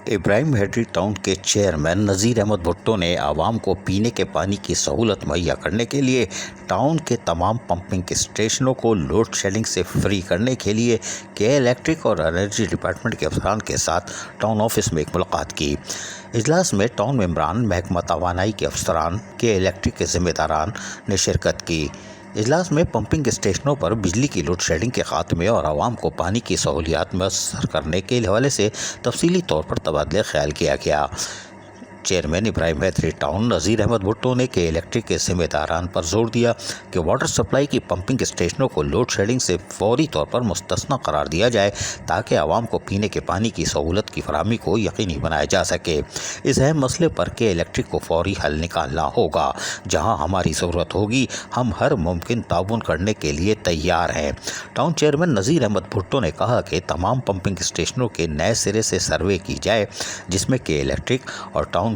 ابراہیم ہیڈری town کے chairman Nazir Ahmad Bhutto نے عوام کو پینے کے پانی کی سہولت مہیا کرنے کے لیے ٹاؤن کے تمام پمپنگ اسٹیشنوں کو لوڈ شیڈنگ سے فری کرنے کے لیے کے الیکٹرک اور انرجی ڈپارٹمنٹ کے افسران کے ساتھ ٹاؤن آفس میں ایک ملاقات کی۔ اجلاس میں ٹاؤن ممبران، محکمہ توانائی کے افسران، کے الیکٹرک کے ذمہ داران نے شرکت کی۔ اجلاس میں پمپنگ اسٹیشنوں پر بجلی کی لوڈ شیڈنگ کے خاتمے اور عوام کو پانی کی سہولیات میسر کرنے کے حوالے سے تفصیلی طور پر تبادلہ خیال کیا گیا۔ چیئرمین ابراہیم ہیڈری ٹاؤن نذیر احمد بھٹو نے کے الیکٹرک کے ذمہ داران پر زور دیا کہ واٹر سپلائی کی پمپنگ اسٹیشنوں کو لوڈ شیڈنگ سے فوری طور پر مستثنی قرار دیا جائے تاکہ عوام کو پینے کے پانی کی سہولت کی فراہمی کو یقینی بنایا جا سکے۔ اس اہم مسئلے پر کے الیکٹرک کو فوری حل نکالنا ہوگا۔ جہاں ہماری ضرورت ہوگی ہم ہر ممکن تعاون کرنے کے لیے تیار ہیں۔ ٹاؤن چیئرمین نذیر احمد بھٹو نے کہا کہ تمام پمپنگ اسٹیشنوں کے نئے سرے سے سروے کی جائے جس میں کے الیکٹرک اور ٹاؤن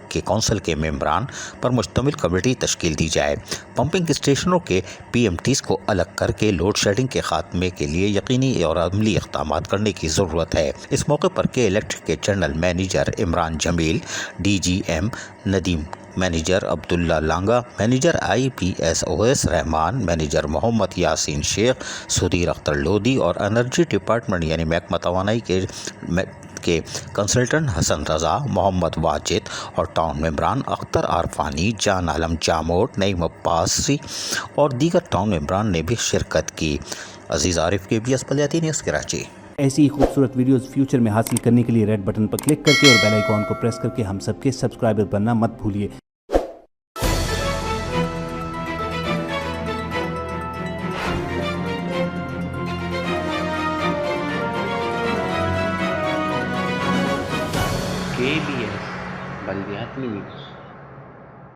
کے کونسل کے ممبران پر مشتمل کمیٹی تشکیل دی جائے۔ پمپنگ اسٹیشنوں کے پی ایم ٹیز کو الگ کر کے لوڈ شیڈنگ کے خاتمے کے لیے یقینی اور عملی اقدامات کرنے کی ضرورت ہے۔ اس موقع پر کے الیکٹرک کے general manager Imran Jamil, D G M Nadeem, manager Abdullah Langah, manager I P S Owais Rehman, manager Muhammad Yasin Shaikh, Sudhir Akhtar Lodhi اور انرجی ڈپارٹمنٹ یعنی محکمہ توانائی کے کنسلٹنٹ حسن رضا، محمد واجد اور ٹاؤن ممبران اختر عارفانی، جان عالم جاموٹ، نعیم عباسی اور دیگر ٹاؤن ممبران نے بھی شرکت کی۔ عزیز عارف، KBS بلدیاتی نیوز، کراچی۔ ایسی ہی خوبصورت ویڈیوز فیوچر میں حاصل کرنے کے لیے ریڈ بٹن پر کلک کر کے اور بیل آئیکن کو پریس کر کے ہم سب کے سبسکرائبر بننا مت بھولیے۔ KBS بلدیاتی نیوز۔